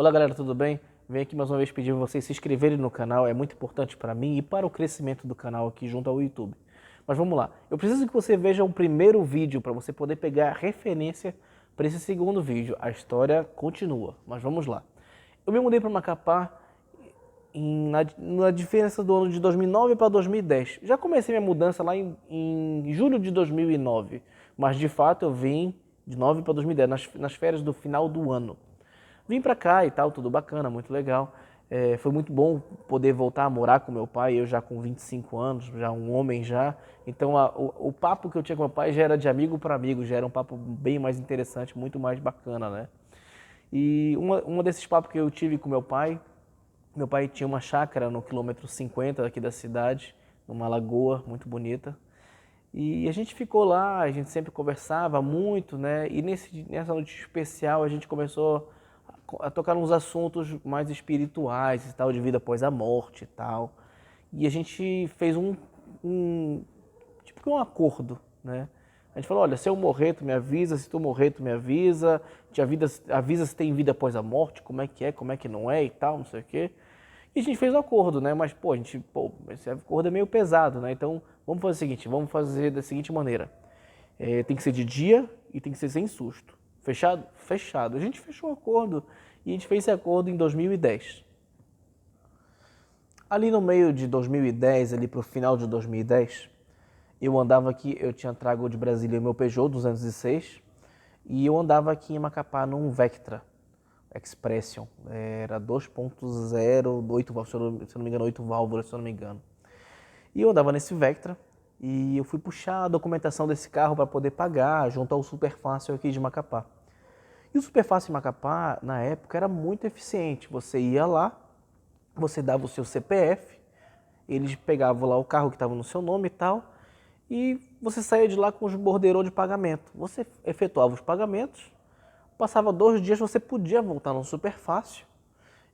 Olá galera, tudo bem? Venho aqui mais uma vez pedir vocês se inscreverem no canal, é muito importante para mim e para o crescimento do canal aqui junto ao YouTube. Mas vamos lá, eu preciso que você veja o primeiro vídeo para você poder pegar a referência para esse segundo vídeo. A história continua, mas vamos lá. Eu me mudei para Macapá na diferença do ano de 2009 para 2010. Já comecei minha mudança lá em julho de 2009, mas de fato eu vim de 9 para 2010, nas férias do final do ano. Vim pra cá e tal, tudo bacana, muito legal. Foi muito bom poder voltar a morar com meu pai, eu já com 25 anos, já um homem já. Então o papo que eu tinha com meu pai já era de amigo para amigo, já era um papo bem mais interessante, muito mais bacana, né? E uma desses papos que eu tive com meu pai tinha uma chácara no quilômetro 50 aqui da cidade, numa lagoa muito bonita. E a gente ficou lá, a gente sempre conversava muito, né? E nessa noite especial a gente começou a tocar uns assuntos mais espirituais e tal, de vida após a morte e tal. E a gente fez tipo que um acordo, né? A gente falou, olha, se eu morrer, tu me avisa, se tu morrer, tu me avisa, avisa se tem vida após a morte, como é que não é e tal, não sei o quê. E a gente fez um acordo, né? Mas, esse acordo é meio pesado, né? Então, vamos fazer o seguinte, vamos fazer da seguinte maneira. Tem que ser de dia e tem que ser sem susto. Fechado? Fechado. A gente fechou o acordo e a gente fez esse acordo em 2010. Ali no meio de 2010, ali pro final de 2010, eu andava aqui, eu tinha trago de Brasília o meu Peugeot 206 e eu andava aqui em Macapá num Vectra Expression. Era 2.0, 8, se eu não me engano, 8 válvulas, se eu não me engano. E eu andava nesse Vectra e eu fui puxar a documentação desse carro para poder pagar junto ao Superfácil aqui de Macapá. E o Superfácil em Macapá, na época, era muito eficiente. Você ia lá, você dava o seu CPF, eles pegavam lá o carro que estava no seu nome e tal, e você saía de lá com os borderô de pagamento. Você efetuava os pagamentos, passava 2 dias, você podia voltar no Superfácil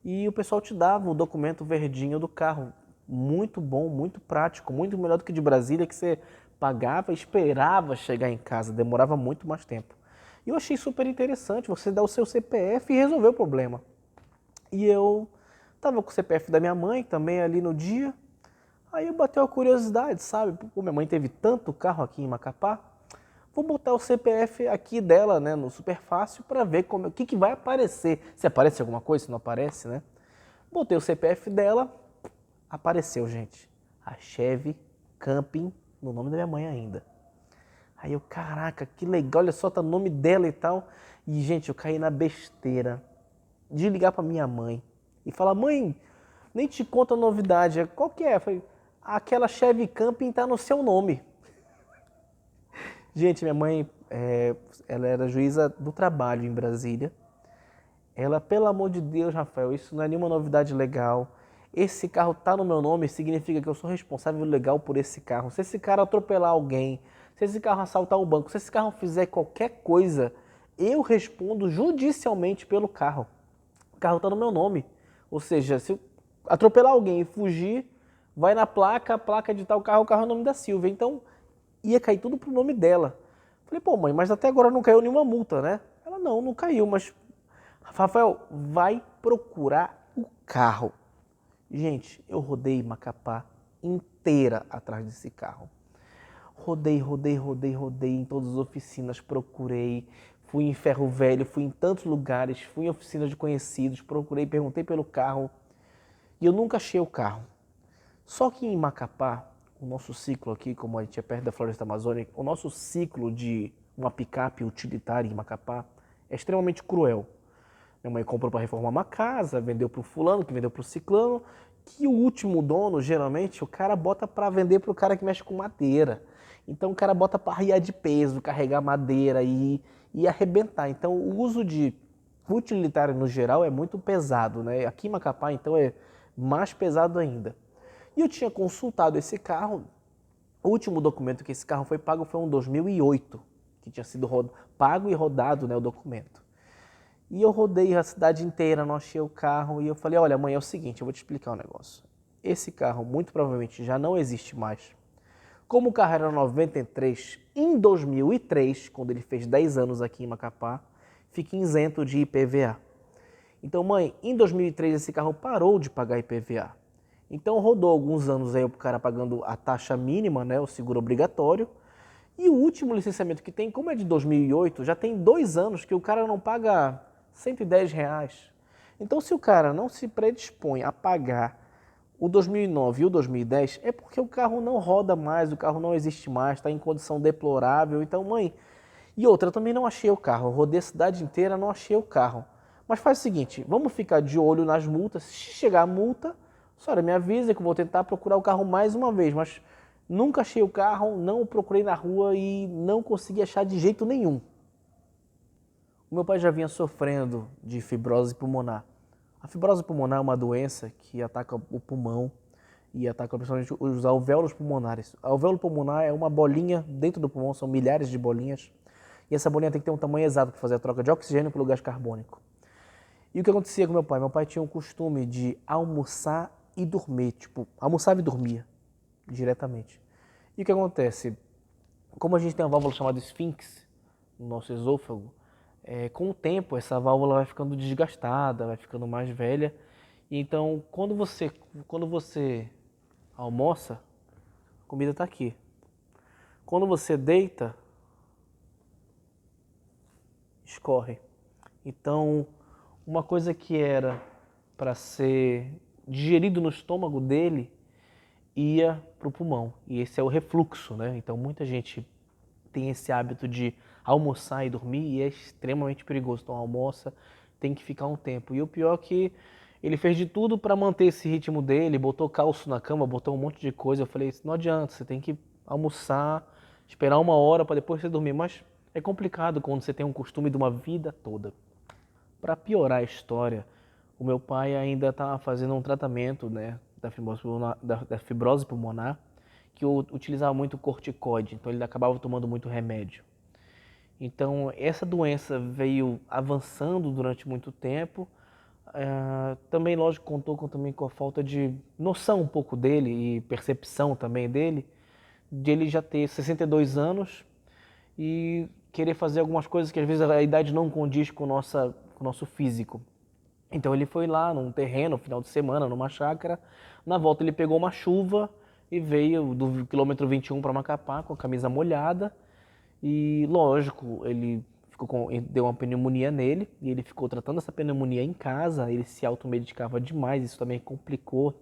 e o pessoal te dava o documento verdinho do carro. Muito bom, muito prático, muito melhor do que de Brasília, que você pagava e esperava chegar em casa, demorava muito mais tempo. E eu achei super interessante você dar o seu CPF e resolver o problema. E eu tava com o CPF da minha mãe também ali no dia, aí eu bateu a curiosidade, sabe? Pô, minha mãe teve tanto carro aqui em Macapá, vou botar o CPF aqui dela, né, no Superfácil para ver o que vai aparecer. Se aparece alguma coisa, se não aparece, né? Botei o CPF dela, apareceu, gente. A Chevy Camping, no nome da minha mãe ainda. Aí eu, caraca, que legal, olha só, tá o nome dela e tal. E, gente, eu caí na besteira de ligar pra minha mãe e falar, mãe, nem te conta a novidade, qual que é? Falei, aquela Chevy Camping tá no seu nome. Gente, minha mãe, ela era juíza do trabalho em Brasília. Ela, pelo amor de Deus, Rafael, isso não é nenhuma novidade legal. Esse carro tá no meu nome, significa que eu sou responsável legal por esse carro. Se esse cara atropelar alguém, se esse carro assaltar o banco, se esse carro fizer qualquer coisa, eu respondo judicialmente pelo carro. O carro tá no meu nome. Ou seja, se eu atropelar alguém e fugir, vai na placa, a placa de tal carro, o carro é o nome da Silvia. Então, ia cair tudo pro nome dela. Falei, pô, mãe, mas até agora não caiu nenhuma multa, né? Ela, não caiu, mas Rafael, vai procurar o carro. Gente, eu rodei Macapá inteira atrás desse carro. Rodei em todas as oficinas, procurei. Fui em Ferro Velho, fui em tantos lugares, fui em oficinas de conhecidos, procurei, perguntei pelo carro e eu nunca achei o carro. Só que em Macapá, o nosso ciclo aqui, como a gente é perto da Floresta Amazônica, o nosso ciclo de uma picape utilitária em Macapá é extremamente cruel. Minha mãe comprou para reformar uma casa, vendeu para o fulano, que vendeu para o ciclano, que o último dono, geralmente, o cara bota para vender para o cara que mexe com madeira. Então o cara bota para arriar de peso, carregar madeira e arrebentar. Então o uso de utilitário no geral é muito pesado, né? Aqui em Macapá, então, é mais pesado ainda. E eu tinha consultado esse carro, o último documento que esse carro foi pago foi um 2008, que tinha sido pago e rodado, né, o documento. E eu rodei a cidade inteira, não achei o carro, e eu falei, olha mãe, é o seguinte, eu vou te explicar um negócio. Esse carro muito provavelmente já não existe mais. Como o carro era 93, em 2003, quando ele fez 10 anos aqui em Macapá, fica isento de IPVA. Então, mãe, em 2003 esse carro parou de pagar IPVA. Então rodou alguns anos aí o cara pagando a taxa mínima, né, o seguro obrigatório. E o último licenciamento que tem, como é de 2008, já tem 2 anos que o cara não paga R$ 110. Então, se o cara não se predispõe a pagar o 2009 e o 2010, é porque o carro não roda mais, o carro não existe mais, está em condição deplorável. Então, mãe, e outra, eu também não achei o carro, eu rodei a cidade inteira, não achei o carro. Mas faz o seguinte, vamos ficar de olho nas multas, se chegar a multa, a senhora me avisa que eu vou tentar procurar o carro mais uma vez, mas nunca achei o carro, não o procurei na rua e não consegui achar de jeito nenhum. O meu pai já vinha sofrendo de fibrose pulmonar. A fibrose pulmonar é uma doença que ataca o pulmão e ataca principalmente os alvéolos pulmonares. O alvéolo pulmonar é uma bolinha dentro do pulmão, são milhares de bolinhas. E essa bolinha tem que ter um tamanho exato para fazer a troca de oxigênio pelo gás carbônico. E o que acontecia com meu pai? Meu pai tinha o costume de almoçar e dormir, tipo, almoçava e dormia diretamente. E o que acontece? Como a gente tem uma válvula chamada esfíncter no nosso esôfago, com o tempo essa válvula vai ficando desgastada, vai ficando mais velha. E então, quando você almoça, a comida está aqui. Quando você deita, escorre. Então, uma coisa que era para ser digerido no estômago dele ia para o pulmão. E esse é o refluxo, né? Então, muita gente tem esse hábito de almoçar e dormir e é extremamente perigoso. Então, almoça, tem que ficar um tempo. E o pior é que ele fez de tudo para manter esse ritmo dele, botou calço na cama, botou um monte de coisa. Eu falei, não adianta, você tem que almoçar, esperar 1 hora para depois você dormir. Mas é complicado quando você tem um costume de uma vida toda. Para piorar a história, o meu pai ainda estava fazendo um tratamento, né, da fibrose pulmonar, que eu utilizava muito corticoide, então ele acabava tomando muito remédio. Então essa doença veio avançando durante muito tempo. Também, lógico, também com a falta de noção um pouco dele e percepção também dele, de ele já ter 62 anos e querer fazer algumas coisas que às vezes a idade não condiz com o nosso físico. Então ele foi lá num terreno, final de semana, numa chácara. Na volta ele pegou uma chuva e veio do quilômetro 21 para Macapá com a camisa molhada. E lógico, deu uma pneumonia nele e ele ficou tratando essa pneumonia em casa. Ele se automedicava demais, isso também complicou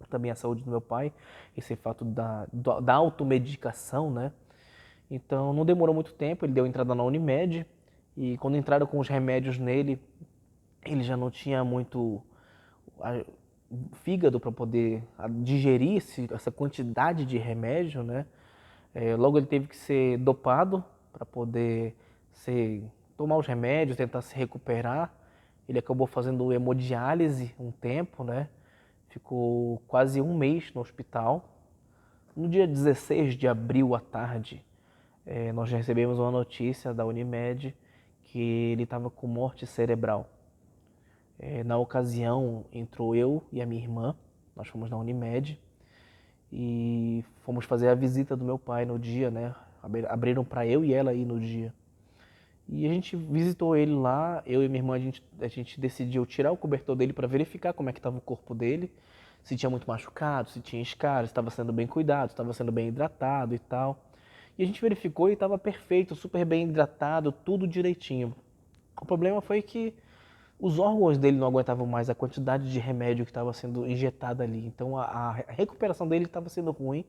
também a saúde do meu pai, esse fato da automedicação, né? Então não demorou muito tempo, ele deu entrada na Unimed e quando entraram com os remédios nele, ele já não tinha muito fígado para poder digerir essa quantidade de remédio, né? Logo ele teve que ser dopado para poder tomar os remédios, tentar se recuperar. Ele acabou fazendo hemodiálise um tempo, né? Ficou quase um mês no hospital. No dia 16 de abril à tarde, nós recebemos uma notícia da Unimed que ele estava com morte cerebral. Na ocasião, entrou eu e a minha irmã, nós fomos na Unimed e fomos fazer a visita do meu pai no dia, né? Abriram para eu e ela ir no dia. E a gente visitou ele lá, eu e minha irmã, a gente decidiu tirar o cobertor dele para verificar como é que estava o corpo dele, se tinha muito machucado, se tinha escaras, se estava sendo bem cuidado, se estava sendo bem hidratado e tal. E a gente verificou e estava perfeito, super bem hidratado, tudo direitinho. O problema foi que os órgãos dele não aguentavam mais a quantidade de remédio que estava sendo injetado ali. Então a recuperação dele estava sendo ruim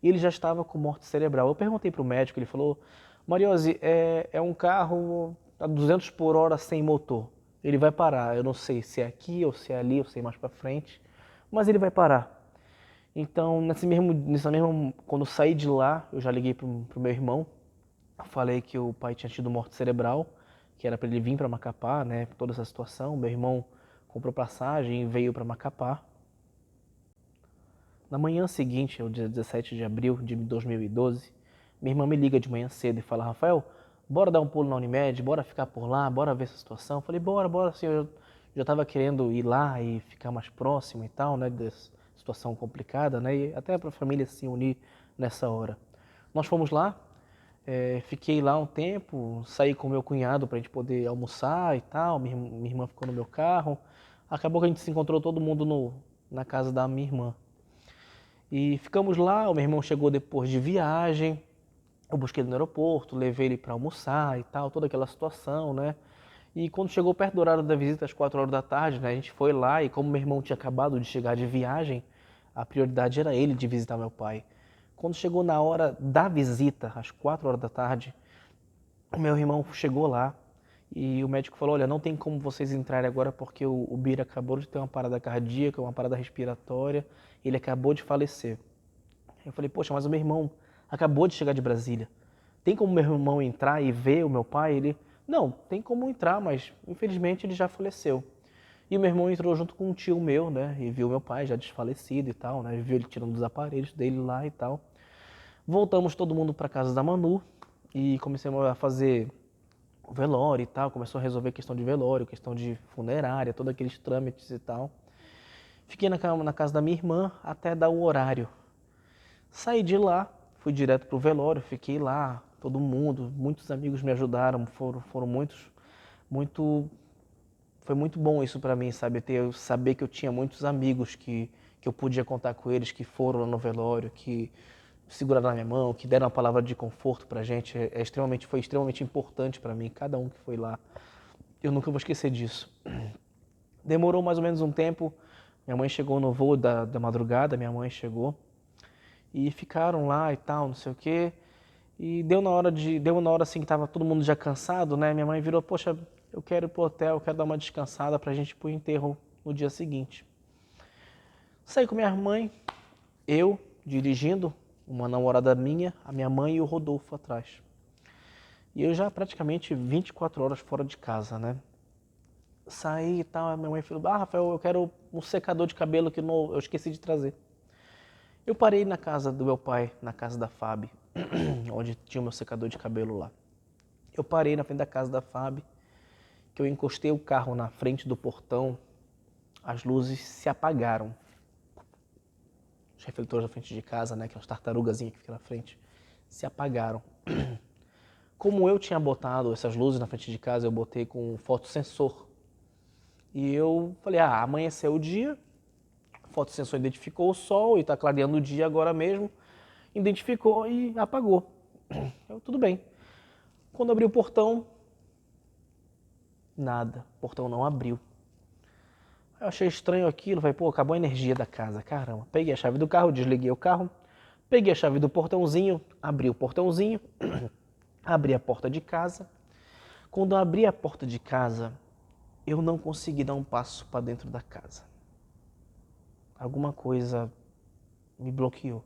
e ele já estava com morte cerebral. Eu perguntei para o médico, ele falou, Mariose, é um carro a 200 por hora sem motor. Ele vai parar. Eu não sei se é aqui ou se é ali, eu sei mais para frente, mas ele vai parar. Então, quando eu saí de lá, eu já liguei pro meu irmão, falei que o pai tinha tido morte cerebral, que era para ele vir para Macapá, né, por toda essa situação. Meu irmão comprou passagem e veio para Macapá. Na manhã seguinte, o dia 17 de abril de 2012, minha irmã me liga de manhã cedo e fala, Rafael, bora dar um pulo na Unimed, bora ficar por lá, bora ver essa situação. Eu falei, bora, assim, eu já estava querendo ir lá e ficar mais próximo e tal, né, dessa situação complicada, né, e até para a família se unir nessa hora. Nós fomos lá, Fiquei lá um tempo, saí com meu cunhado pra gente poder almoçar e tal, minha irmã ficou no meu carro. Acabou que a gente se encontrou todo mundo na casa da minha irmã. E ficamos lá, o meu irmão chegou depois de viagem, eu busquei ele no aeroporto, levei ele para almoçar e tal, toda aquela situação, né? E quando chegou perto do horário da visita, às 4 horas da tarde, né, a gente foi lá e como meu irmão tinha acabado de chegar de viagem, a prioridade era ele de visitar meu pai. Quando chegou na hora da visita, às 4 horas da tarde, o meu irmão chegou lá e o médico falou, olha, não tem como vocês entrarem agora porque o Bira acabou de ter uma parada cardíaca, uma parada respiratória, ele acabou de falecer. Eu falei, poxa, mas o meu irmão acabou de chegar de Brasília. Tem como meu irmão entrar e ver o meu pai? Ele, não, tem como entrar, mas infelizmente ele já faleceu. E o meu irmão entrou junto com um tio meu, né? E viu meu pai já desfalecido e tal, né? Viu ele tirando os aparelhos dele lá e tal. Voltamos todo mundo para casa da Manu e começamos a fazer o velório e tal. Começou a resolver questão de velório, questão de funerária, todos aqueles trâmites e tal. Fiquei na casa da minha irmã até dar o horário. Saí de lá, fui direto pro velório, fiquei lá, todo mundo, muitos amigos me ajudaram, foram muito, foi muito bom isso pra mim, sabe, saber que eu tinha muitos amigos que eu podia contar com eles, que foram lá no velório, que seguraram na minha mão, que deram uma palavra de conforto pra gente, foi extremamente importante pra mim, cada um que foi lá, eu nunca vou esquecer disso. Demorou mais ou menos um tempo, minha mãe chegou no voo da madrugada, minha mãe chegou, e ficaram lá e tal, não sei o quê. E deu na hora assim que tava todo mundo já cansado, né? Minha mãe virou, poxa, eu quero ir pro hotel, eu quero dar uma descansada pra gente ir pro enterro no dia seguinte. Saí com minha mãe, eu dirigindo, uma namorada minha, a minha mãe e o Rodolfo atrás. E eu já praticamente 24 horas fora de casa, né? Saí e tal, a minha mãe falou, Rafael, eu quero um secador de cabelo que eu esqueci de trazer. Eu parei na casa do meu pai, na casa da Fábio, onde tinha o meu secador de cabelo lá. Eu parei na frente da casa da Fábio, que eu encostei o carro na frente do portão, as luzes se apagaram. Os refletores da frente de casa, né, aquelas tartarugazinhas que ficam na frente, se apagaram. Como eu tinha botado essas luzes na frente de casa, eu botei com um fotossensor. E eu falei, amanheceu o dia, o fotossensor identificou o sol e está clareando o dia agora mesmo, identificou e apagou. Tudo bem. Quando abri o portão, nada. O portão não abriu. Eu achei estranho aquilo, falei, pô, acabou a energia da casa, caramba. Peguei a chave do carro, desliguei o carro, peguei a chave do portãozinho, abri o portãozinho, abri a porta de casa. Quando eu abri a porta de casa, eu não consegui dar um passo para dentro da casa. Alguma coisa me bloqueou.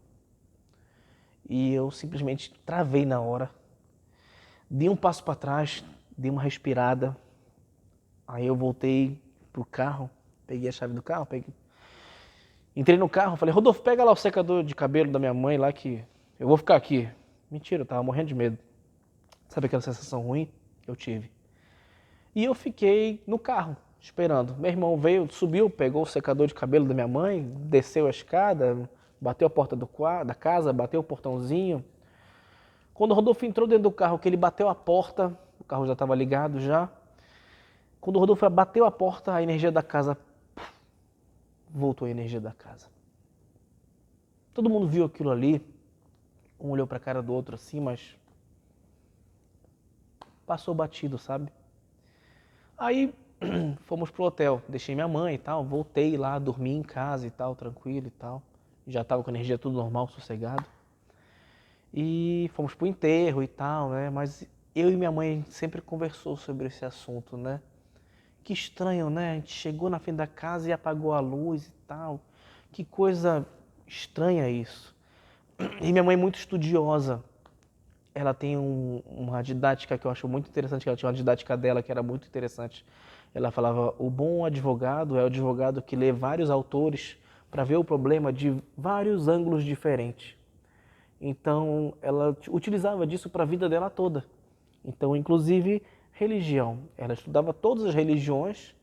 E eu simplesmente travei na hora. Dei um passo para trás, dei uma respirada. Aí eu voltei pro carro, peguei a chave do carro, entrei no carro, falei, Rodolfo, pega lá o secador de cabelo da minha mãe lá que eu vou ficar aqui. Mentira, eu tava morrendo de medo. Sabe aquela sensação ruim que eu tive? E eu fiquei no carro, esperando. Meu irmão veio, subiu, pegou o secador de cabelo da minha mãe, desceu a escada, bateu a porta da casa, bateu o portãozinho. Quando o Rodolfo entrou dentro do carro, que ele bateu a porta, o carro já estava ligado já. Quando o Rodolfo bateu a porta, a energia da casa, voltou a energia da casa. Todo mundo viu aquilo ali, um olhou para a cara do outro assim, mas passou batido, sabe? Aí fomos pro hotel, deixei minha mãe e tal, voltei lá, dormi em casa e tal, tranquilo e tal. Já estava com a energia tudo normal, sossegado. E fomos pro enterro e tal, né? Mas eu e minha mãe sempre conversou sobre esse assunto, né? Que estranho, né? A gente chegou na frente da casa e apagou a luz e tal. Que coisa estranha isso. E minha mãe é muito estudiosa. Ela tem uma didática que eu acho muito interessante, que ela tinha uma didática dela que era muito interessante. Ela falava, o bom advogado é o advogado que lê vários autores para ver o problema de vários ângulos diferentes. Então, ela utilizava disso para a vida dela toda. Então, inclusive, religião. Ela estudava todas as religiões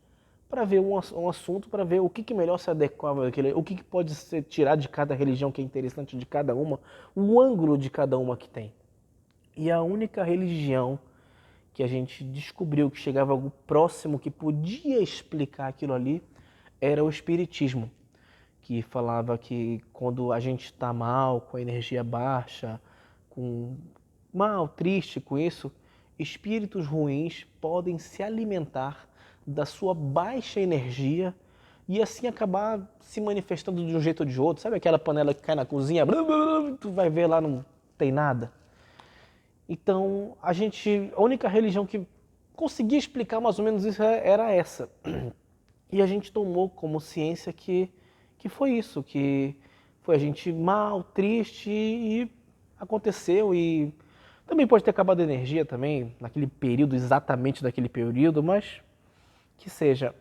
para ver um assunto, para ver o que melhor se adequava àquele, o que pode ser tirado de cada religião que é interessante de cada uma, o ângulo de cada uma que tem. E a única religião que a gente descobriu que chegava algo próximo, que podia explicar aquilo ali, era o Espiritismo, que falava que quando a gente está mal, com a energia baixa, com mal, triste com isso, espíritos ruins podem se alimentar da sua baixa energia e assim acabar se manifestando de um jeito ou de outro. Sabe aquela panela que cai na cozinha? Tu vai ver lá, não tem nada. Então, a única religião que conseguia explicar mais ou menos isso era essa. E a gente tomou como ciência que foi isso, que foi a gente mal, triste e aconteceu. E também pode ter acabado a energia também, naquele período, exatamente naquele período, mas que seja.